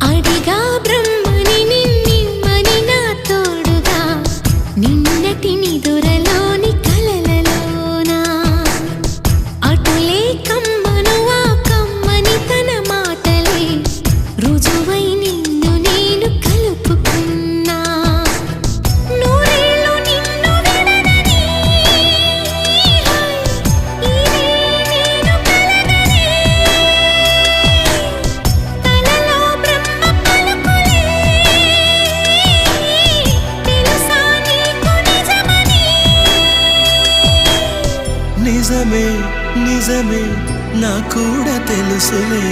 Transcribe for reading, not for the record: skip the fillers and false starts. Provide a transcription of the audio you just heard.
అడిగా బ్రహ్మని నిన్నిమ్మని నా తోడుగా నిన్నటి నిదురలోని కలలలోనా అటులే కమ్మను ఆ కమ్మని తన మాటలే రుజువై నిన్ను నేను కలుపుకున్నా నూరేళ్ళు నిన్ను విడనని ఇదే నేను కలగనే తలలో బ్రహ్మ పలుకులే తెలుసా నీకు నిజమని నిజమే నిజమే నా కూడా తెలుసులే